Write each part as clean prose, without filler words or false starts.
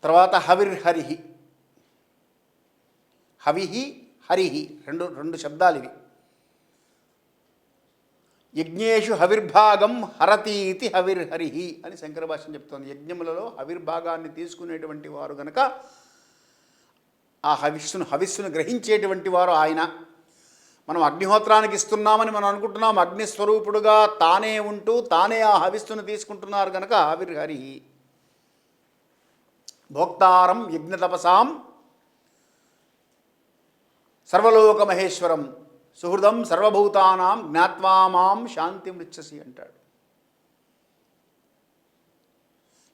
తర్వాత హవిర్హరిహి. హవిహి హరిహి రెండు శబ్దాలు ఇవి. యజ్ఞేషు హవిర్భాగం హరతీతి హవిర్హరిహి అని శంకర భాష్యం చెప్తోంది. యజ్ఞములలో హవిర్భాగాన్ని తీసుకునేటువంటి వారు గనక ఆ హవిస్సును గ్రహించేటువంటి వారు ఆయన. మనం అగ్నిహోత్రానికి ఇస్తున్నామని మనం అనుకుంటున్నాం, అగ్నిస్వరూపుడుగా తానే ఉంటూ తానే ఆ హవిస్సును తీసుకుంటున్నారు కనుక హవిర్హరి. భోక్తారం యజ్ఞతపసాం సర్వలోక మహేశ్వరం సుహృదం సర్వభూతానాం జ్ఞాత్వా మాం శాంతి మృచ్చసి అంటాడు.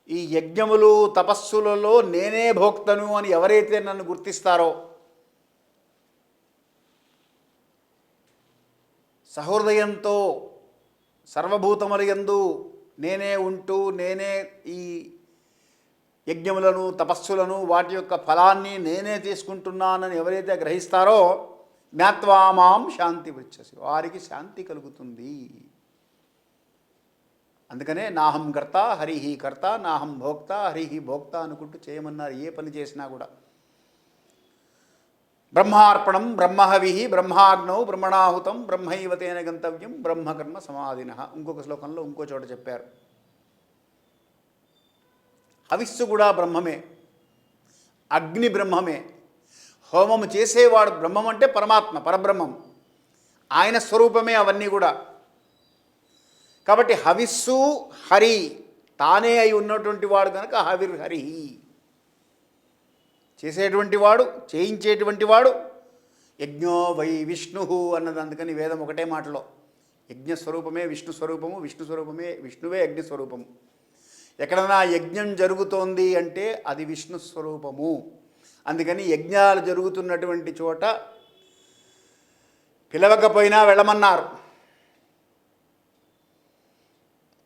ఈ యజ్ఞములు తపస్సులలో నేనే భోక్తను అని ఎవరైతే నన్ను గుర్తిస్తారో, సహృదయంతో సర్వభూతములయందు నేనే ఉంటూ నేనే ఈ యజ్ఞములను తపస్సులను వాటి యొక్క ఫలాన్ని నేనే తీసుకుంటున్నానని ఎవరైతే గ్రహిస్తారో జ్ఞాత్వా మాం శాంతి వృచ్చసి, వారికి శాంతి కలుగుతుంది. అందుకనే నాహం కర్త హరిహి కర్త, నాహం భోక్త హరిహి భోక్త అనుకుంటూ చేయమన్నారు. ఏ పని చేసినా కూడా బ్రహ్మార్పణం బ్రహ్మహవి బ్రహ్మాగ్నౌ బ్రహ్మణాహుతం బ్రహ్మైవతేన గంతవ్యం బ్రహ్మకర్మ సమాధిన. ఇంకొక శ్లోకంలో ఇంకో చోట చెప్పారు. హవిస్సు కూడా బ్రహ్మమే, అగ్ని బ్రహ్మమే, హోమము చేసేవాడు బ్రహ్మం అంటే పరమాత్మ పరబ్రహ్మం, ఆయన స్వరూపమే అవన్నీ కూడా. కాబట్టి హవిస్సు హరి తానే అయి ఉన్నటువంటి వాడు కనుక హవిర్హరి. చేసేటువంటి వాడు, చేయించేటువంటి వాడు. యజ్ఞో వై విష్ణు అన్నది అందుకని వేదం ఒకటే మాటలో యజ్ఞస్వరూపమే విష్ణు స్వరూపము, విష్ణు స్వరూపమే విష్ణువే అగ్నిస్వరూపము. ఎక్కడైనా యజ్ఞం జరుగుతోంది అంటే అది విష్ణు స్వరూపము. అందుకని యజ్ఞాలు జరుగుతున్నటువంటి చోట పిలవకపోయినా వెళ్ళమన్నారు.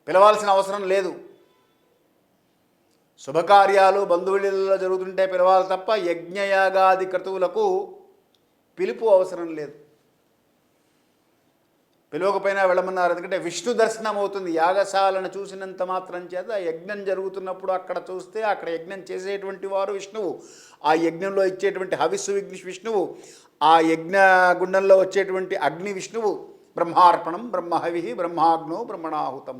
పిలవాల్సిన అవసరం లేదు. శుభకార్యాలు బంధువులలో జరుగుతుంటే పిలవాలి తప్ప యజ్ఞయాగాది క్రతువులకు పిలుపు అవసరం లేదు. పిలవకపోయినా వెళ్ళమన్నారు. ఎందుకంటే విష్ణు దర్శనం అవుతుంది. యాగశాలను చూసినంత మాత్రం చేత యజ్ఞం జరుగుతున్నప్పుడు అక్కడ చూస్తే అక్కడ యజ్ఞం చేసేటువంటి వారు విష్ణువు, ఆ యజ్ఞంలో ఇచ్చేటువంటి హవిస్సు విష్ణువు, ఆ యజ్ఞ గుండంలో వచ్చేటువంటి అగ్ని విష్ణువు. బ్రహ్మార్పణం బ్రహ్మహవి బ్రహ్మాగ్నో బ్రహ్మణాహుతం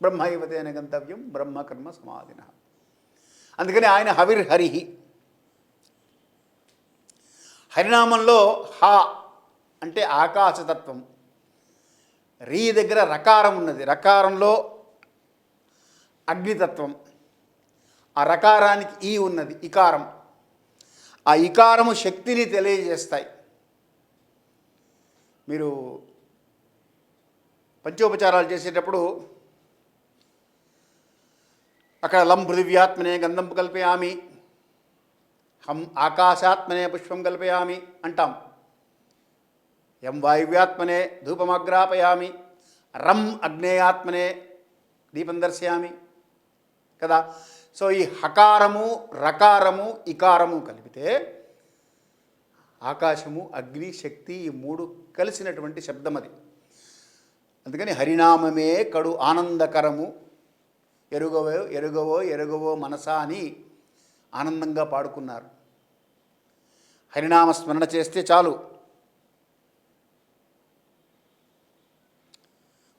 బ్రహ్మైవతేన గంతవ్యం బ్రహ్మకర్మ సమాధిన. అందుకని ఆయన హవిర్హరి. హరినామంలో హ అంటే ఆకాశతత్వం, రీ దగ్గర రకారం ఉన్నది, రకారంలో అగ్నితత్వం, ఆ రకారానికి ఈ ఉన్నది ఇకారం. ఆ ఇకారము శక్తిని తెలియజేస్తాయి. మీరు పంచోపచారాలు చేసేటప్పుడు అక్కడ లం పృథివ్యాత్మనే గంధం కల్పయామి, హం ఆకాశాత్మనే పుష్పం కల్పయామి అంటాం. యం వాయువ్యాత్మనే ధూపమగ్రాపయామి, రం అగ్నేయాత్మనే దీపం దర్శయామి కదా. సో ఈ హకారము రకారము ఇకారము కలిపితే ఆకాశము అగ్ని శక్తి ఈ మూడు కలిసినటువంటి శబ్దం అది. అందుకని హరినామమే కడు ఆనందకరము, ఎరుగవో ఎరుగవో ఎరుగవో మనసా అని ఆనందంగా పాడుకున్నారు. హరినామ స్మరణ చేస్తే చాలు.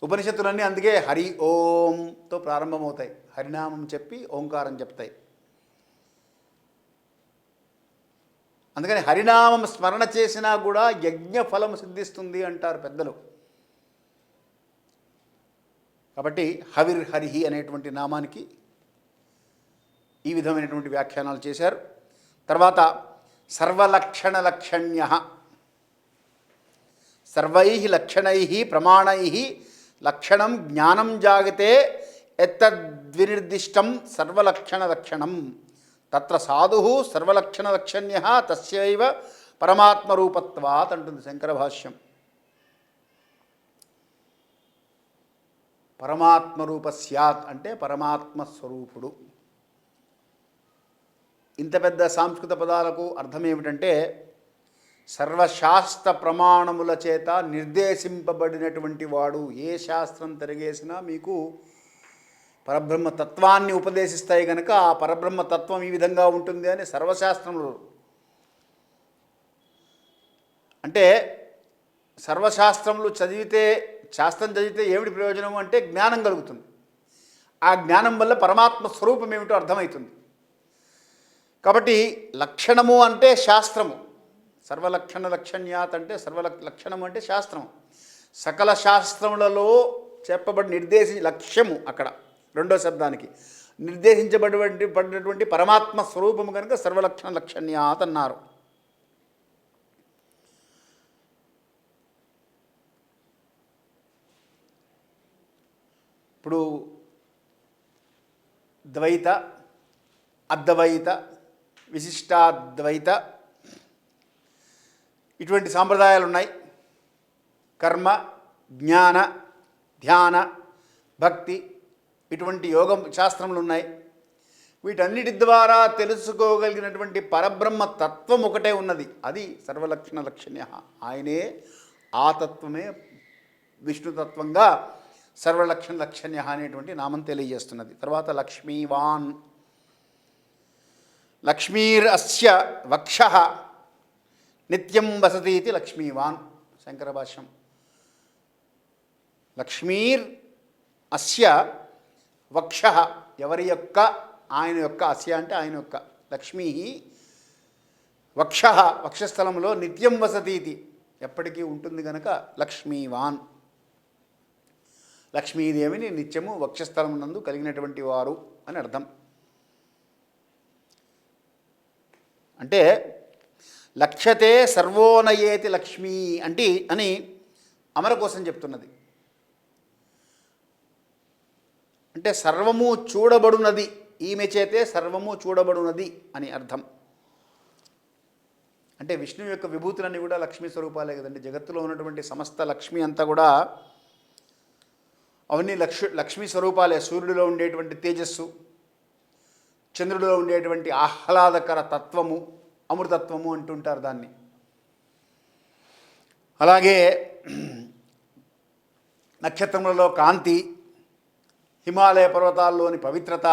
ఉపనిషత్తులన్నీ అందుకే హరి ఓంతో ప్రారంభమవుతాయి. హరినామం చెప్పి ఓంకారం చెప్తాయి. అందుకని హరినామం స్మరణ చేసినా కూడా యజ్ఞ ఫలం సిద్ధిస్తుంది అంటారు పెద్దలు. కాబట్టి హవిర్హరి అనేటువంటి నామానికి ఈ విధమైనటువంటి వ్యాఖ్యానాలు చేశారు. తర్వాత సర్వలక్షణ లక్షణ్య, సర్వై లక్షణై ప్రమాణై లక్షణం జ్ఞానం జాగతే ఎత్తద్వినిర్దిష్టం సర్వలక్షణ లక్షణం తత్ర సాధు సర్వలక్షణ లక్షణ్య తస్యైవ పరమాత్మరూపత్వాత్ అంటుంది శంకర భాష్యం. పరమాత్మరూప స్యాత్ అంటే పరమాత్మస్వరూపుడు. ఇంత పెద్ద సంస్కృత పదాలకు అర్థం ఏమిటంటే సర్వశాస్త్ర ప్రమాణముల చేత నిర్దేశింపబడినటువంటి వాడు. ఏ శాస్త్రం తిరిగేసినా మీకు పరబ్రహ్మ తత్వాన్ని ఉపదేశిస్తాయి కనుక ఆ పరబ్రహ్మ తత్వం ఈ విధంగా ఉంటుంది అని సర్వశాస్త్రములు. అంటే సర్వశాస్త్రములు చదివితే, శాస్త్రం చదివితే ఏమిటి ప్రయోజనం అంటే జ్ఞానం కలుగుతుంది. ఆ జ్ఞానం వల్ల పరమాత్మ స్వరూపం ఏమిటో అర్థమవుతుంది. కాబట్టి లక్షణము అంటే శాస్త్రము, సర్వలక్షణ లక్షణ్యాత్ అంటే లక్షణము అంటే శాస్త్రము. సకల శాస్త్రములలో చెప్పబడి లక్ష్యము అక్కడ రెండో శబ్దానికి పడినటువంటి పరమాత్మ స్వరూపము కనుక సర్వలక్షణ లక్షణ్యాత్ అన్నారు. ఇప్పుడు ద్వైత, అద్వైత, విశిష్టాద్వైత ఇటువంటి సాంప్రదాయాలు ఉన్నాయి. కర్మ, జ్ఞాన, ధ్యాన, భక్తి ఇటువంటి యోగం శాస్త్రములు ఉన్నాయి. వీటన్నిటి ద్వారా తెలుసుకోగలిగినటువంటి పరబ్రహ్మ తత్వం ఒకటే ఉన్నది, అది సర్వలక్షణ లక్షణ్య. ఆయనే, ఆ తత్వమే విష్ణుతత్వంగా సర్వలక్షణ లక్షణ్య అనేటువంటి నామం తెలియజేస్తున్నది. తర్వాత లక్ష్మీవాన్, లక్ష్మీర్ అస్య వక్షః నిత్యం వసతి ఇది లక్ష్మీవాన్. శంకర భాష్యం. లక్ష్మీర్ అస్య వక్షః, ఎవరి యొక్క, ఆయన యొక్క, అస్య అంటే ఆయన యొక్క, లక్ష్మీ వక్షః వక్షస్థలంలో నిత్యం వసతి ఇది ఎప్పటికీ ఉంటుంది కనుక లక్ష్మీవాన్. లక్ష్మీదేవిని నిత్యము వక్షస్థలం నందు కలిగినటువంటి వారు అని అర్థం. అంటే లక్ష్యతే సర్వోనయేతి లక్ష్మీ అంటే అని అమర కోసం చెప్తున్నది. అంటే సర్వము చూడబడునది, ఈమె చేతే సర్వము చూడబడునది అని అర్థం. అంటే విష్ణువు యొక్క విభూతులన్నీ కూడా లక్ష్మీ స్వరూపాలే కదండి. జగత్తులో ఉన్నటువంటి సమస్త లక్ష్మి అంతా కూడా అవన్నీ లక్ష్మీ స్వరూపాలే. సూర్యుడిలో ఉండేటువంటి తేజస్సు, చంద్రుడిలో ఉండేటువంటి ఆహ్లాదకర తత్వము, అమృతత్వము అంటుంటారు దాన్ని. అలాగే నక్షత్రములలో కాంతి, హిమాలయ పర్వతాల్లోని పవిత్రత,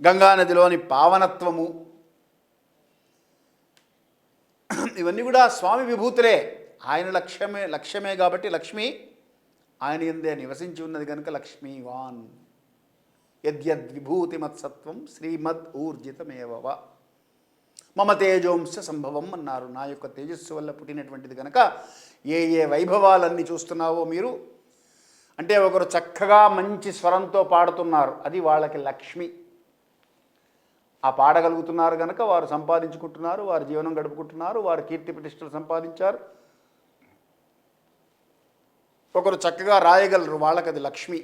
గంగానదిలోని పావనత్వము, ఇవన్నీ కూడా స్వామి విభూతులే. ఆయన లక్ష్యమే కాబట్టి లక్ష్మి ఆయన యందే నివసించి ఉన్నది కనుక లక్ష్మీవాన్. యద్యద్విభూతిమత్సత్వం శ్రీమద్ ఊర్జితమేవ మమ తేజోంశ సంభవం అన్నారు. నా యొక్క తేజస్సు వల్ల పుట్టినటువంటిది కనుక ఏ ఏ వైభవాలన్నీ చూస్తున్నావో మీరు, అంటే ఒకరు చక్కగా మంచి స్వరంతో పాడుతున్నారు, అది వాళ్ళకి లక్ష్మి. ఆ పాడగలుగుతున్నారు కనుక వారు సంపాదించుకుంటున్నారు, వారు జీవనం గడుపుకుంటున్నారు, వారు కీర్తి ప్రతిష్టలు సంపాదించారు. ఒకరు చక్కగా రాయగలరు, వాళ్ళకి అది లక్ష్మి.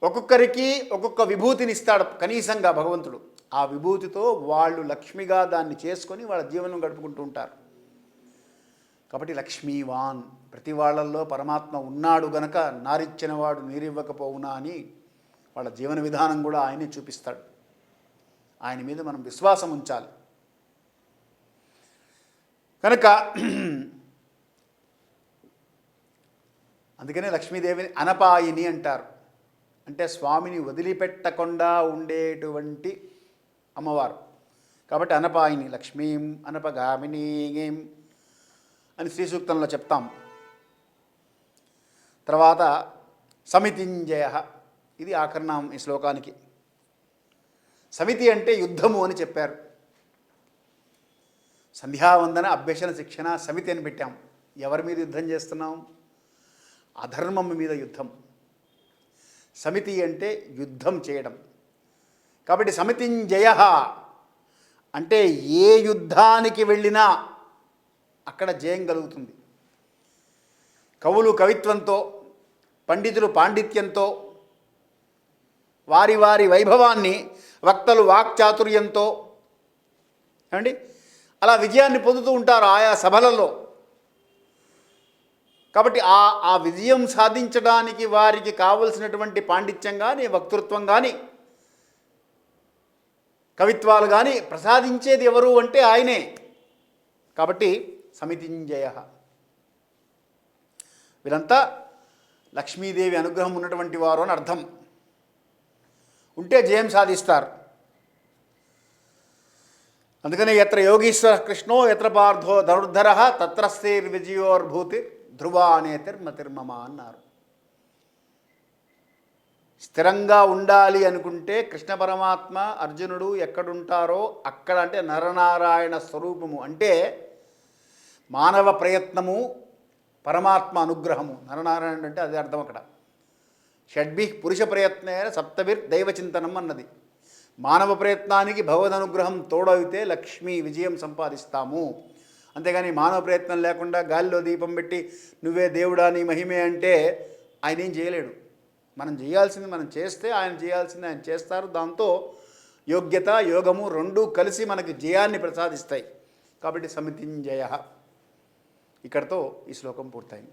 ఒక్కొక్కరికి ఒక్కొక్క విభూతిని ఇస్తాడు కనీసంగా భగవంతుడు. ఆ విభూతితో వాళ్ళు లక్ష్మిగా దాన్ని చేసుకొని వాళ్ళ జీవనం గడుపుకుంటూ ఉంటారు. కాబట్టి లక్ష్మీవాన్, ప్రతి వాళ్ళల్లో పరమాత్మ ఉన్నాడు గనక నారిచ్చినవాడు నీరివ్వకపోవునా అని వాళ్ళ జీవన విధానం కూడా ఆయనే చూపిస్తాడు. ఆయన మీద మనం విశ్వాసం ఉంచాలి. కనుక అందుకనే లక్ష్మీదేవిని అనపాయిని అంటారు. అంటే స్వామిని వదిలిపెట్టకుండా ఉండేటువంటి అమ్మవారు కాబట్టి అనపాయిని. లక్ష్మీం అనపగామినీం అని శ్రీ సూక్తంలో చెప్తాం. తర్వాత సమితింజయ, ఇది ఆకర్ణం ఈ శ్లోకానికి. సమితి అంటే యుద్ధము అని చెప్పారు. సంధ్యావందన, అభ్యసన, శిక్షణ సమితి అని పెట్టాం. ఎవరి మీద యుద్ధం చేస్తున్నాం? అధర్మం మీద యుద్ధం. సమితి అంటే యుద్ధం చేయడం. కాబట్టి సమితింజయ అంటే ఏ యుద్ధానికి వెళ్ళినా అక్కడ జయం కలుగుతుంది. కవులు కవిత్వంతో, పండితులు పాండిత్యంతో, వారి వారి వైభవాన్ని, వక్తలు వాక్చాతుర్యంతో ఏమండి అలా విజయాన్ని పొందుతూ ఉంటారు ఆయా సభలలో. కాబట్టి ఆ విజయం సాధించడానికి వారికి కావలసినటువంటి పాండిత్యం కానీ, వక్తృత్వం కానీ, కవిత్వాలు కానీ ప్రసాదించేది ఎవరు అంటే ఆయనే. కాబట్టి సమితింజయ, వీరంతా లక్ష్మీదేవి అనుగ్రహం ఉన్నటువంటి వారు అని అర్థం. ఉంటే జయం సాధిస్తారు. అందుకని ఎత్ర యోగీశ్వర కృష్ణో ఎత్ర పార్థో ధనుర్ధర తత్ర స్థిర్విజయోర్భూతి ధ్రువా నేతిర్మతిర్మమ అన్నారు. స్థిరంగా ఉండాలి అనుకుంటే కృష్ణ పరమాత్మ అర్జునుడు ఎక్కడుంటారో అక్కడ, అంటే నరనారాయణ స్వరూపము అంటే మానవ ప్రయత్నము పరమాత్మ అనుగ్రహము. నరనారాయణ అంటే అదే అర్థం అక్కడ. షడ్భి పురుష ప్రయత్నేన సప్తభిర్ దైవచింతనం అన్నది. మానవ ప్రయత్నానికి భగవద్ అనుగ్రహం తోడైతే లక్ష్మీ విజయం సంపాదిస్తాము. అంతేగాని మానవ ప్రయత్నం లేకుండా గాలిలో దీపం పెట్టి నువ్వే దేవుడా నీ మహిమే అంటే ఆయన ఏం చేయలేడు. మనం చేయాల్సింది మనం చేస్తే ఆయన చేయాల్సింది ఆయన చేస్తారు. దాంతో యోగ్యత యోగము రెండూ కలిసి మనకి జయాన్ని ప్రసాదిస్తాయి. కాబట్టి సమితింజయ. ఇక్కడితో ఈ శ్లోకం పూర్తయింది.